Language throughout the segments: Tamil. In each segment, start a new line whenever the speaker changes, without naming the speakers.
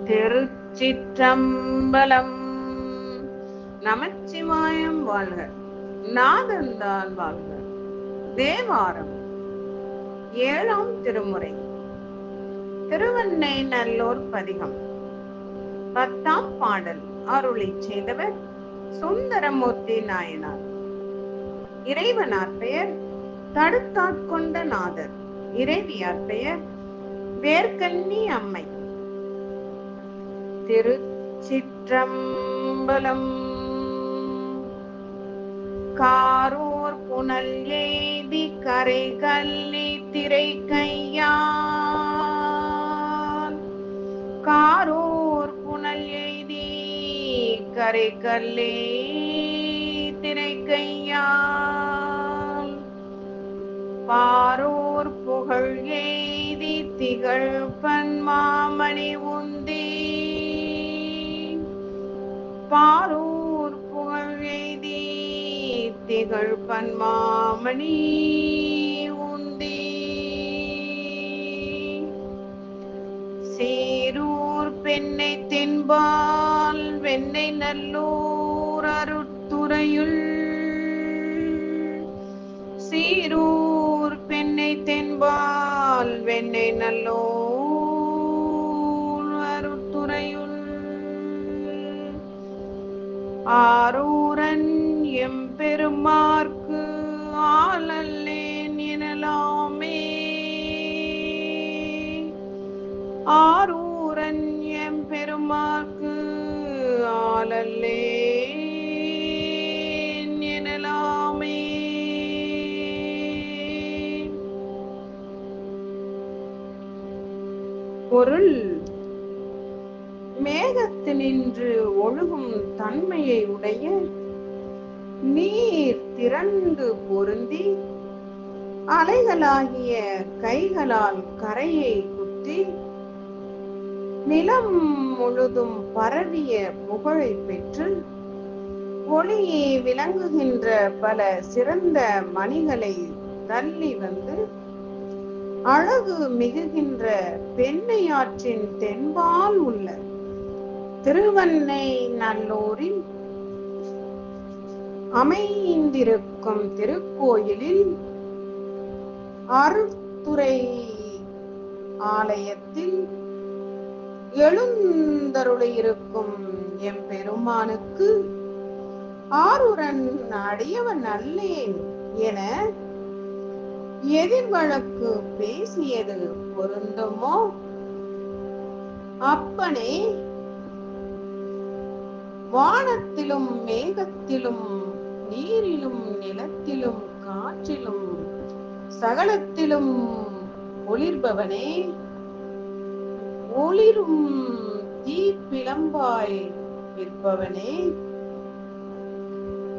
திருச்சிற்றம்பலம். நமச்சிவாயம் வாழ்க, நாதந்தாள் வாழ்க. தேவாரம் ஏழாம் திருமுறை திருவெண்ணை நல்லோர் பதிகம். 10ஆம் பாடல் அருளிச் செய்தவர் சுந்தரமூர்த்தி நாயனார். இறைவனார் பெயர் தடுத்தாட்கொண்ட நாதர். இறைவியார் பெயர் வேர்க்கண்ணி அம்மை. திருச்சிற்றம்பலம். காரூர் புனல் எய்தி கரை கல்லி திரை கையால். காரூர் புனல் எய்தி கரை கல்லி திரை கையால். பாரூர் புகழ் எய்தி திகழ் பன்மாமணி உந்தி. பாரூர் புகழ் எய்தி திகழ் பன்மாமணி உந்தி. சீரூர் பெண்ணை தென்பால் வெண்ணை நல்லூர் அருட்துறையுள். சீரூர் பெண்ணை தென்பால் வெண்ணை நல்லூர் அருட்துறையுள். ஆரூரன் எம்பெருமார்க்கு ஆளல்லேன் எனலாமே. ஆரூரன் எம்பெருமார்க்கு ஆளல்லேன் எனலாமே. பொருள்: மேகத்தினின்று ஒழுகும் தன்மையை உடைய நீர் திரண்டு பொருந்தி அலைகளாகிய கைகளால் கரையை குத்தி நிலம் முழுதும் பரவிய புகழை பெற்று ஒளியே விளங்குகின்ற பல சிறந்த மணிகளை தள்ளி வந்து அழகு மிகுகின்ற பெண்ணையாற்றின் தென்பால் உள்ள திருவெண்ணை நல்லூரில் அமைந்திருக்கும் திருக்கோயிலில் அருட்துறை ஆலயத்தில் எழுந்தருளியிருக்கும் எம்பெருமானுக்கு ஆரூரன் அடியவன் அல்லேன் என எதிர்வழக்கு பேசியது பொருந்துமோ? அப்பனே, வானத்திலும் மேகத்திலும் நீரிலும் நிலத்திலும் காற்றிலும் சகலத்திலும் ஒளிர்பவனே, ஒளிரும் தீப்பிழம்பாய் இருப்பவனே,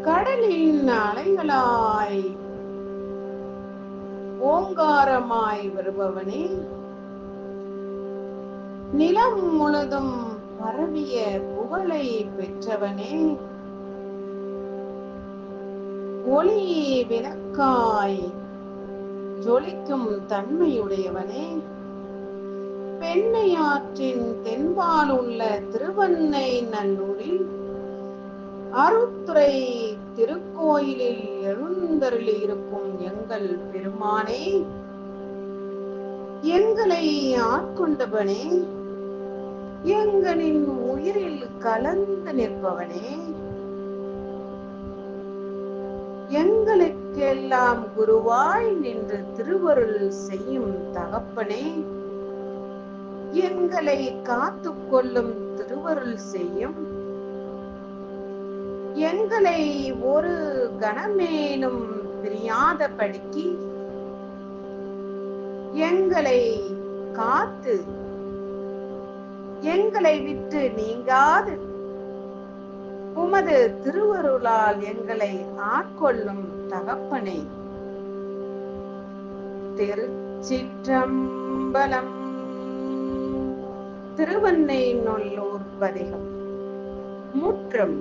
கடலின் அலைகளாய் ஓங்காரமாய் வருபவனே, நிலம் முழுதும் பரவிய புகழை பெற்றவனே, ஒளி விளக்காய் ஜொலிக்கும் தன்மையுடையவனே, பெண்ணையாற்றின் தென்பால் உள்ள திருவெண்ணை நல்லூரில் அருட்துறை திருக்கோயிலில் எழுந்தருளி இருக்கும் எங்கள் பெருமானே, எங்களை ஆட்கொண்டவனே, எங்களின் உயிரில் கலந்து நிற்பவனே, எங்களுக்கெல்லாம் குருவாய் நின்று திருவருள் செய்யும் தகப்பனே, எங்களை காத்து கொள்ளும் திருவருள் செய்யும், எங்களை ஒரு கணமேனும் பிரியாதபடிக்கு எங்களை காத்து எங்களை விட்டு நீங்காது உமது திருவருளால் எங்களை ஆட்கொள்ளும் தகப்பனே. திருச்சிற்றம்பலம். திருவெண்ணை நல்லூர் பதிகம். முற்றம்.